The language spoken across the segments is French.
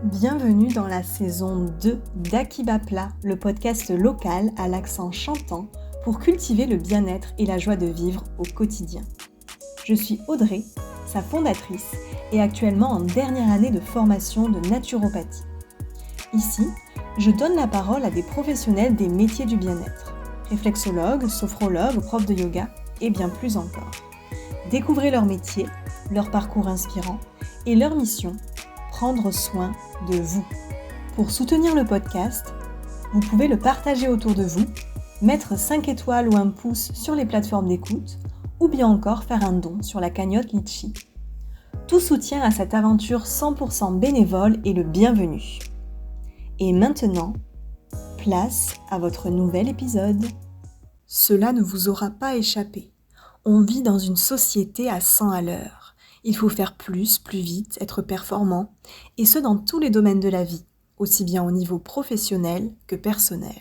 Bienvenue dans la saison 2 d'Akiba Plat, le podcast local à l'accent chantant pour cultiver le bien-être et la joie de vivre au quotidien. Je suis Audrey, sa fondatrice, et actuellement en dernière année de formation de naturopathie. Ici, je donne la parole à des professionnels des métiers du bien-être, réflexologues, sophrologues, profs de yoga et bien plus encore. Découvrez leur métier, leur parcours inspirant et leur mission, prendre soin de vous. Pour soutenir le podcast, vous pouvez le partager autour de vous, mettre 5 étoiles ou un pouce sur les plateformes d'écoute, ou bien encore faire un don sur la cagnotte Litchi. Tout soutien à cette aventure 100% bénévole est le bienvenu. Et maintenant, place à votre nouvel épisode. Cela ne vous aura pas échappé. On vit dans une société à 100 à l'heure. Il faut faire plus vite, être performant, et ce dans tous les domaines de la vie, aussi bien au niveau professionnel que personnel.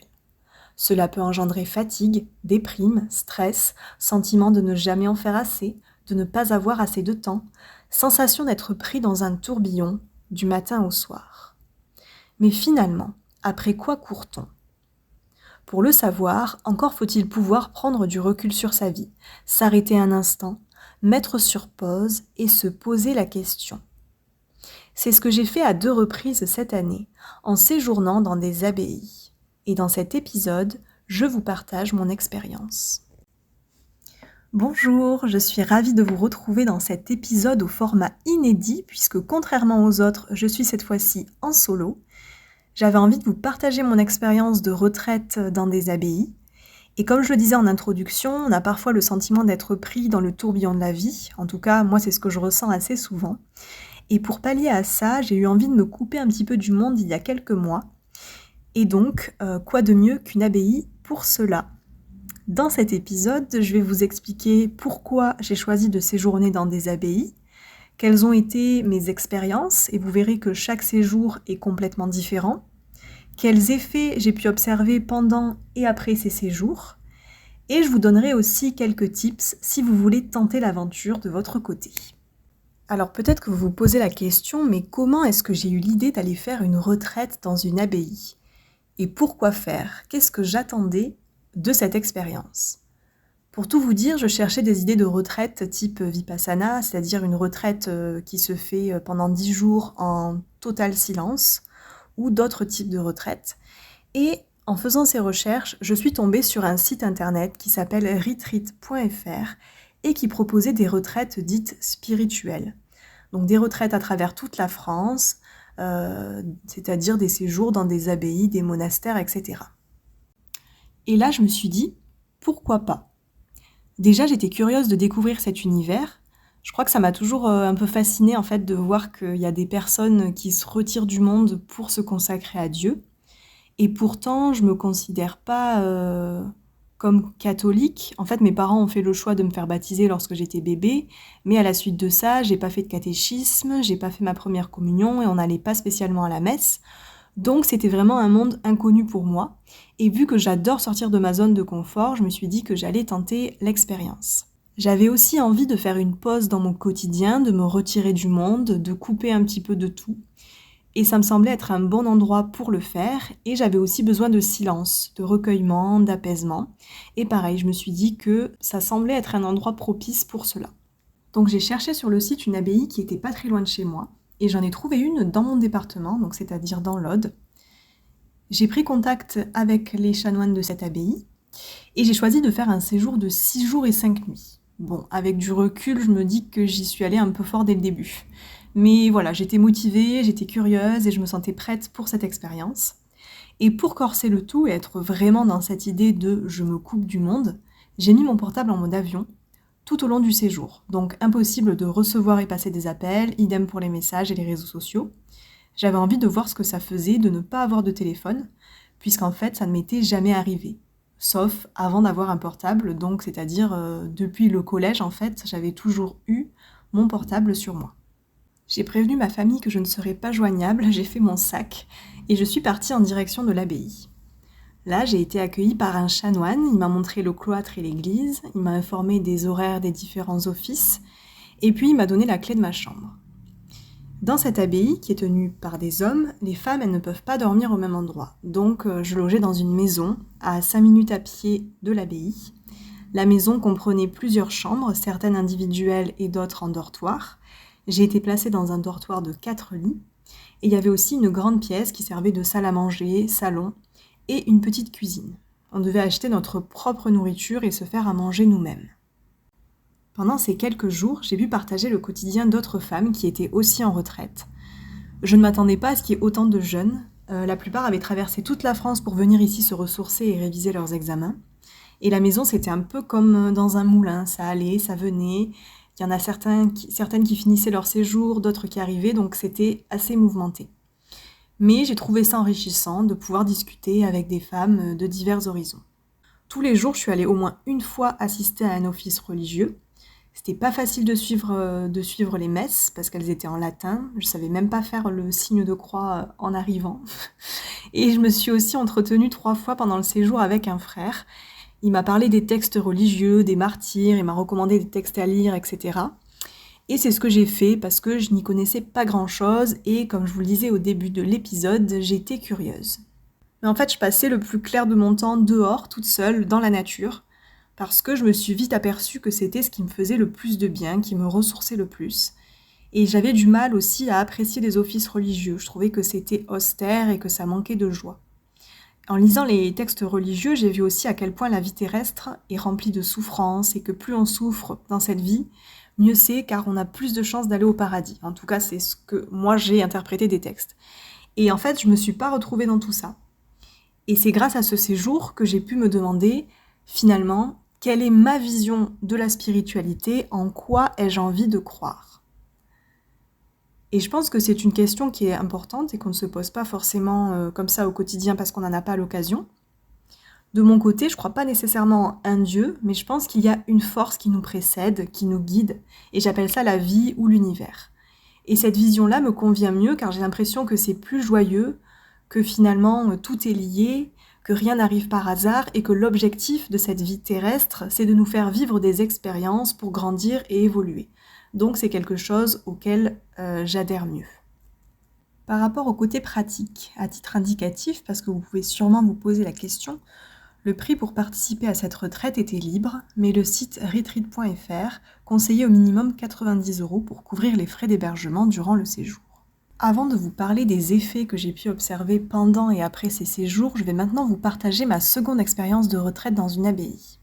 Cela peut engendrer fatigue, déprime, stress, sentiment de ne jamais en faire assez, de ne pas avoir assez de temps, sensation d'être pris dans un tourbillon du matin au soir. Mais finalement, après quoi court-on ? Pour le savoir, encore faut-il pouvoir prendre du recul sur sa vie, s'arrêter un instant, mettre sur pause et se poser la question. C'est ce que j'ai fait à 2 reprises cette année, en séjournant dans des abbayes. Et dans cet épisode, je vous partage mon expérience. Bonjour, je suis ravie de vous retrouver dans cet épisode au format inédit, puisque contrairement aux autres, je suis cette fois-ci en solo. J'avais envie de vous partager mon expérience de retraite dans des abbayes. Et comme je le disais en introduction, on a parfois le sentiment d'être pris dans le tourbillon de la vie. En tout cas, moi, c'est ce que je ressens assez souvent. Et pour pallier à ça, j'ai eu envie de me couper un petit peu du monde il y a quelques mois. Et donc, quoi de mieux qu'une abbaye pour cela ? Dans cet épisode, je vais vous expliquer pourquoi j'ai choisi de séjourner dans des abbayes, quelles ont été mes expériences, et vous verrez que chaque séjour est complètement différent. Quels effets j'ai pu observer pendant et après ces séjours. Et je vous donnerai aussi quelques tips si vous voulez tenter l'aventure de votre côté. Alors peut-être que vous vous posez la question, mais comment est-ce que j'ai eu l'idée d'aller faire une retraite dans une abbaye ? Et pourquoi faire ? Qu'est-ce que j'attendais de cette expérience ? Pour tout vous dire, je cherchais des idées de retraite type Vipassana, c'est-à-dire une retraite qui se fait pendant 10 jours en total silence, ou d'autres types de retraites. Et en faisant ces recherches, je suis tombée sur un site internet qui s'appelle retreat.fr et qui proposait des retraites dites spirituelles. Donc des retraites à travers toute la France, c'est-à-dire des séjours dans des abbayes, des monastères, etc. Et là, je me suis dit, pourquoi pas ? Déjà, j'étais curieuse de découvrir cet univers. Je crois que ça m'a toujours un peu fascinée en fait de voir qu'il y a des personnes qui se retirent du monde pour se consacrer à Dieu. Et pourtant, je me considère pas comme catholique. En fait, mes parents ont fait le choix de me faire baptiser lorsque j'étais bébé, mais à la suite de ça, j'ai pas fait de catéchisme, j'ai pas fait ma première communion et on n'allait pas spécialement à la messe. Donc c'était vraiment un monde inconnu pour moi. Et vu que j'adore sortir de ma zone de confort, je me suis dit que j'allais tenter l'expérience. J'avais aussi envie de faire une pause dans mon quotidien, de me retirer du monde, de couper un petit peu de tout. Et ça me semblait être un bon endroit pour le faire. Et j'avais aussi besoin de silence, de recueillement, d'apaisement. Et pareil, je me suis dit que ça semblait être un endroit propice pour cela. Donc j'ai cherché sur le site une abbaye qui était pas très loin de chez moi. Et j'en ai trouvé une dans mon département, donc c'est-à-dire dans l'Aude. J'ai pris contact avec les chanoines de cette abbaye. Et j'ai choisi de faire un séjour de 6 jours et 5 nuits. Bon, avec du recul, je me dis que j'y suis allée un peu fort dès le début. Mais voilà, j'étais motivée, j'étais curieuse et je me sentais prête pour cette expérience. Et pour corser le tout et être vraiment dans cette idée de « je me coupe du monde », j'ai mis mon portable en mode avion tout au long du séjour. Donc impossible de recevoir et passer des appels, idem pour les messages et les réseaux sociaux. J'avais envie de voir ce que ça faisait de ne pas avoir de téléphone, puisqu'en fait ça ne m'était jamais arrivé. Sauf avant d'avoir un portable, donc c'est-à-dire depuis le collège en fait, j'avais toujours eu mon portable sur moi. J'ai prévenu ma famille que je ne serais pas joignable, j'ai fait mon sac et je suis partie en direction de l'abbaye. Là, j'ai été accueillie par un chanoine, il m'a montré le cloître et l'église, il m'a informé des horaires des différents offices et puis il m'a donné la clé de ma chambre. Dans cette abbaye, qui est tenue par des hommes, les femmes, elles ne peuvent pas dormir au même endroit. Donc, je logeais dans une maison, à 5 minutes à pied de l'abbaye. La maison comprenait plusieurs chambres, certaines individuelles et d'autres en dortoir. J'ai été placée dans un dortoir de 4 lits. Et il y avait aussi une grande pièce qui servait de salle à manger, salon et une petite cuisine. On devait acheter notre propre nourriture et se faire à manger nous-mêmes. Pendant ces quelques jours, j'ai pu partager le quotidien d'autres femmes qui étaient aussi en retraite. Je ne m'attendais pas à ce qu'il y ait autant de jeunes. La plupart avaient traversé toute la France pour venir ici se ressourcer et réviser leurs examens. Et la maison, c'était un peu comme dans un moulin. Ça allait, ça venait. Il y en a certaines qui finissaient leur séjour, d'autres qui arrivaient, donc c'était assez mouvementé. Mais j'ai trouvé ça enrichissant de pouvoir discuter avec des femmes de divers horizons. Tous les jours, je suis allée au moins une fois assister à un office religieux. C'était pas facile de suivre les messes parce qu'elles étaient en latin. Je savais même pas faire le signe de croix en arrivant. Et je me suis aussi entretenue 3 fois pendant le séjour avec un frère. Il m'a parlé des textes religieux, des martyrs, il m'a recommandé des textes à lire, etc. Et c'est ce que j'ai fait parce que je n'y connaissais pas grand-chose et comme je vous le disais au début de l'épisode, j'étais curieuse. Mais en fait, je passais le plus clair de mon temps dehors, toute seule, dans la nature, parce que je me suis vite aperçue que c'était ce qui me faisait le plus de bien, qui me ressourçait le plus. Et j'avais du mal aussi à apprécier les offices religieux. Je trouvais que c'était austère et que ça manquait de joie. En lisant les textes religieux, j'ai vu aussi à quel point la vie terrestre est remplie de souffrances et que plus on souffre dans cette vie, mieux c'est car on a plus de chances d'aller au paradis. En tout cas, c'est ce que moi j'ai interprété des textes. Et en fait, je me suis pas retrouvée dans tout ça. Et c'est grâce à ce séjour que j'ai pu me demander, finalement, quelle est ma vision de la spiritualité, en quoi ai-je envie de croire ? Et je pense que c'est une question qui est importante et qu'on ne se pose pas forcément comme ça au quotidien parce qu'on n'en a pas l'occasion. De mon côté, je ne crois pas nécessairement en un Dieu, mais je pense qu'il y a une force qui nous précède, qui nous guide, et j'appelle ça la vie ou l'univers. Et cette vision-là me convient mieux car j'ai l'impression que c'est plus joyeux, que finalement tout est lié, que rien n'arrive par hasard et que l'objectif de cette vie terrestre, c'est de nous faire vivre des expériences pour grandir et évoluer. Donc c'est quelque chose auquel j'adhère mieux. Par rapport au côté pratique, à titre indicatif, parce que vous pouvez sûrement vous poser la question, le prix pour participer à cette retraite était libre, mais le site retreat.fr conseillait au minimum 90 € pour couvrir les frais d'hébergement durant le séjour. Avant de vous parler des effets que j'ai pu observer pendant et après ces séjours, je vais maintenant vous partager ma seconde expérience de retraite dans une abbaye.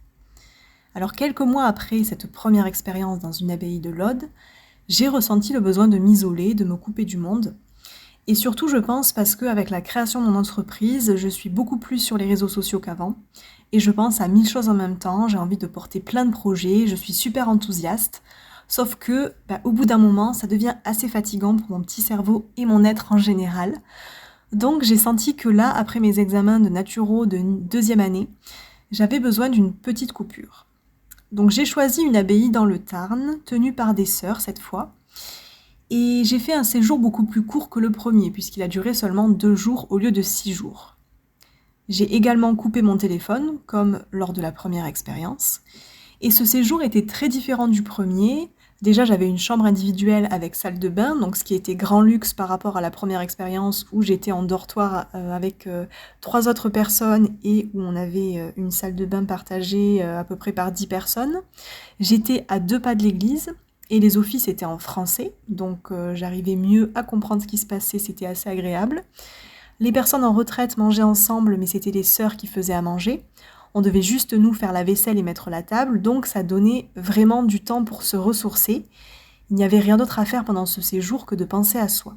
Alors quelques mois après cette première expérience dans une abbaye de l'Aude, j'ai ressenti le besoin de m'isoler, de me couper du monde. Et surtout, je pense, parce qu'avec la création de mon entreprise, je suis beaucoup plus sur les réseaux sociaux qu'avant. Et je pense à 1000 choses en même temps, j'ai envie de porter plein de projets, je suis super enthousiaste. Sauf que, au bout d'un moment, ça devient assez fatigant pour mon petit cerveau et mon être en général. Donc j'ai senti que là, après mes examens de naturo de 2e année, j'avais besoin d'une petite coupure. Donc j'ai choisi une abbaye dans le Tarn, tenue par des sœurs cette fois. Et j'ai fait un séjour beaucoup plus court que le premier, puisqu'il a duré seulement 2 jours au lieu de 6 jours. J'ai également coupé mon téléphone, comme lors de la première expérience. Et ce séjour était très différent du premier. Déjà, j'avais une chambre individuelle avec salle de bain, donc ce qui était grand luxe par rapport à la première expérience où j'étais en dortoir avec 3 autres personnes et où on avait une salle de bain partagée à peu près par 10 personnes. J'étais à 2 pas de l'église et les offices étaient en français, donc j'arrivais mieux à comprendre ce qui se passait, c'était assez agréable. Les personnes en retraite mangeaient ensemble, mais c'était les sœurs qui faisaient à manger. On devait juste nous faire la vaisselle et mettre la table, donc ça donnait vraiment du temps pour se ressourcer. Il n'y avait rien d'autre à faire pendant ce séjour que de penser à soi.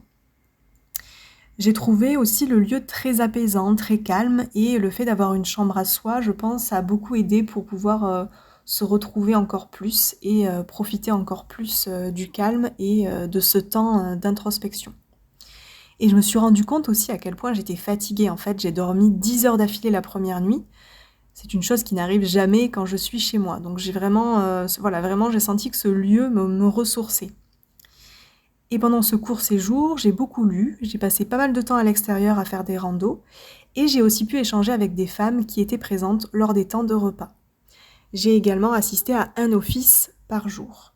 J'ai trouvé aussi le lieu très apaisant, très calme, et le fait d'avoir une chambre à soi, je pense, a beaucoup aidé pour pouvoir se retrouver encore plus et profiter encore plus du calme et de ce temps d'introspection. Et je me suis rendu compte aussi à quel point j'étais fatiguée. En fait, j'ai dormi 10 heures d'affilée la première nuit. C'est une chose qui n'arrive jamais quand je suis chez moi. Donc j'ai vraiment, j'ai senti que ce lieu me ressourçait. Et pendant ce court séjour, j'ai beaucoup lu, j'ai passé pas mal de temps à l'extérieur à faire des randos, et j'ai aussi pu échanger avec des femmes qui étaient présentes lors des temps de repas. J'ai également assisté à un office par jour.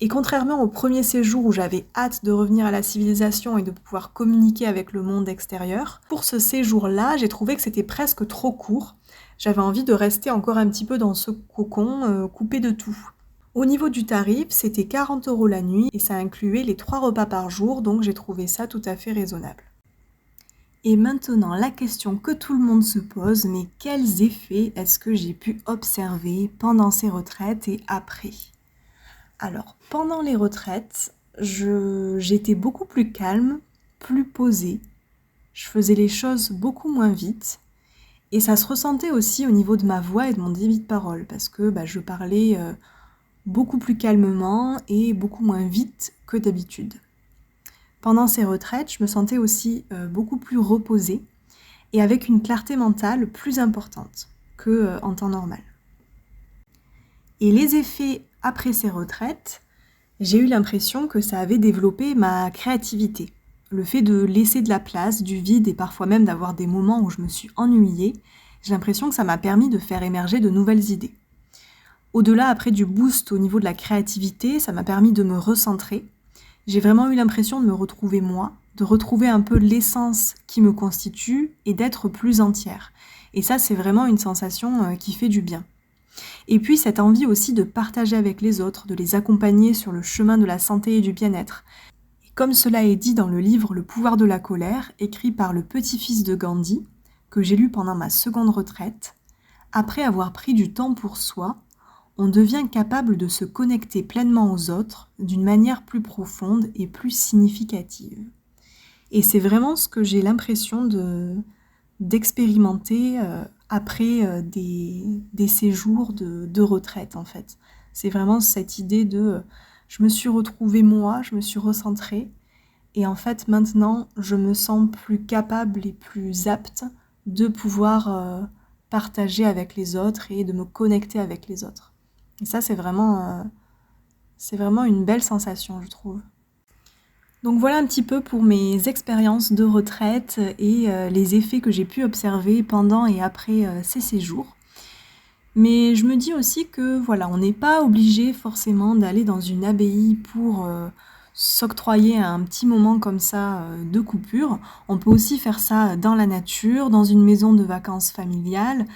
Et contrairement au premier séjour où j'avais hâte de revenir à la civilisation et de pouvoir communiquer avec le monde extérieur, pour ce séjour-là, j'ai trouvé que c'était presque trop court. J'avais envie de rester encore un petit peu dans ce cocon, coupé de tout. Au niveau du tarif, c'était 40 € la nuit et ça incluait les 3 repas par jour, donc j'ai trouvé ça tout à fait raisonnable. Et maintenant, la question que tout le monde se pose, mais quels effets est-ce que j'ai pu observer pendant ces retraites et après ? Alors, pendant les retraites, j'étais beaucoup plus calme, plus posée, je faisais les choses beaucoup moins vite, et ça se ressentait aussi au niveau de ma voix et de mon débit de parole, parce que je parlais beaucoup plus calmement et beaucoup moins vite que d'habitude. Pendant ces retraites, je me sentais aussi beaucoup plus reposée et avec une clarté mentale plus importante qu'en temps normal. Et les effets après ces retraites, j'ai eu l'impression que ça avait développé ma créativité. Le fait de laisser de la place, du vide et parfois même d'avoir des moments où je me suis ennuyée, j'ai l'impression que ça m'a permis de faire émerger de nouvelles idées. Au-delà après du boost au niveau de la créativité, ça m'a permis de me recentrer. J'ai vraiment eu l'impression de me retrouver moi, de retrouver un peu l'essence qui me constitue et d'être plus entière. Et ça, c'est vraiment une sensation qui fait du bien. Et puis cette envie aussi de partager avec les autres, de les accompagner sur le chemin de la santé et du bien-être. Et comme cela est dit dans le livre Le pouvoir de la colère, écrit par le petit-fils de Gandhi, que j'ai lu pendant ma seconde retraite, après avoir pris du temps pour soi, on devient capable de se connecter pleinement aux autres d'une manière plus profonde et plus significative. Et c'est vraiment ce que j'ai l'impression d'expérimenter après des séjours de retraite en fait. C'est vraiment cette idée de je me suis retrouvée moi, je me suis recentrée et en fait maintenant je me sens plus capable et plus apte de pouvoir partager avec les autres et de me connecter avec les autres. Et ça c'est vraiment une belle sensation je trouve. Donc voilà un petit peu pour mes expériences de retraite et les effets que j'ai pu observer pendant et après ces séjours. Mais je me dis aussi que voilà, on n'est pas obligé forcément d'aller dans une abbaye pour s'octroyer un petit moment comme ça de coupure. On peut aussi faire ça dans la nature, dans une maison de vacances familiale,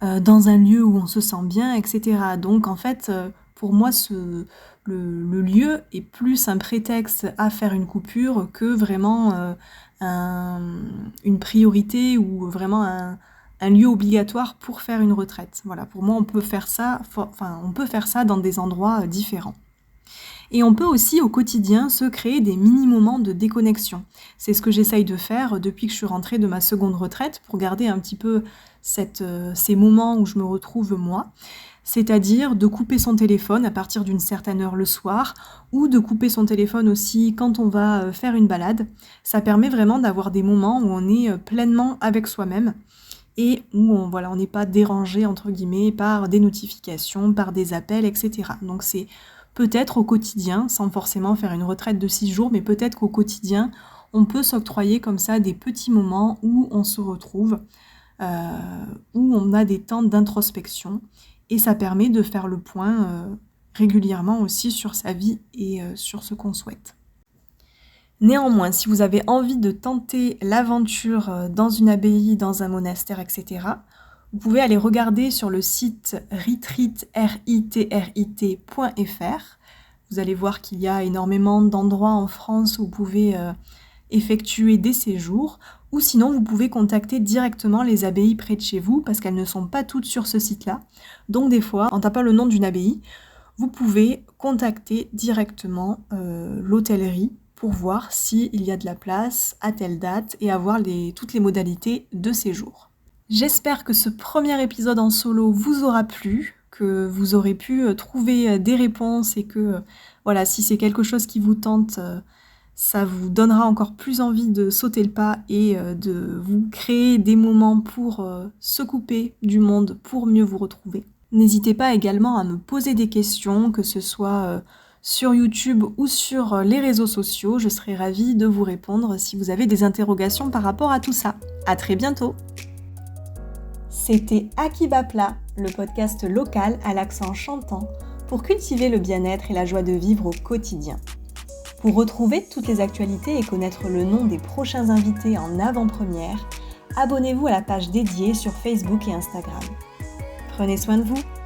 dans un lieu où on se sent bien, etc. Donc en fait, pour moi, le lieu est plus un prétexte à faire une coupure que vraiment une priorité ou vraiment un lieu obligatoire pour faire une retraite. Voilà, pour moi, on peut faire ça dans des endroits différents. Et on peut aussi au quotidien se créer des mini-moments de déconnexion. C'est ce que j'essaye de faire depuis que je suis rentrée de ma seconde retraite pour garder un petit peu ces moments où je me retrouve moi. C'est-à-dire de couper son téléphone à partir d'une certaine heure le soir ou de couper son téléphone aussi quand on va faire une balade. Ça permet vraiment d'avoir des moments où on est pleinement avec soi-même et où on n'est pas dérangé entre guillemets par des notifications, par des appels, etc. Donc c'est peut-être au quotidien, sans forcément faire une retraite de 6 jours, mais peut-être qu'au quotidien, on peut s'octroyer comme ça des petits moments où on se retrouve, où on a des temps d'introspection. Et ça permet de faire le point régulièrement aussi sur sa vie et sur ce qu'on souhaite. Néanmoins, si vous avez envie de tenter l'aventure dans une abbaye, dans un monastère, etc., vous pouvez aller regarder sur le site retreat.fr. Vous allez voir qu'il y a énormément d'endroits en France où vous pouvez effectuer des séjours, ou sinon vous pouvez contacter directement les abbayes près de chez vous, parce qu'elles ne sont pas toutes sur ce site-là. Donc des fois, en tapant le nom d'une abbaye, vous pouvez contacter directement l'hôtellerie pour voir s'il y a de la place à telle date et avoir toutes les modalités de séjour. J'espère que ce premier épisode en solo vous aura plu, que vous aurez pu trouver des réponses et que voilà, si c'est quelque chose qui vous tente, ça vous donnera encore plus envie de sauter le pas et de vous créer des moments pour se couper du monde pour mieux vous retrouver. N'hésitez pas également à me poser des questions, que ce soit sur YouTube ou sur les réseaux sociaux. Je serai ravie de vous répondre si vous avez des interrogations par rapport à tout ça. À très bientôt! C'était Akibapla, le podcast local à l'accent chantant, pour cultiver le bien-être et la joie de vivre au quotidien. Pour retrouver toutes les actualités et connaître le nom des prochains invités en avant-première, abonnez-vous à la page dédiée sur Facebook et Instagram. Prenez soin de vous!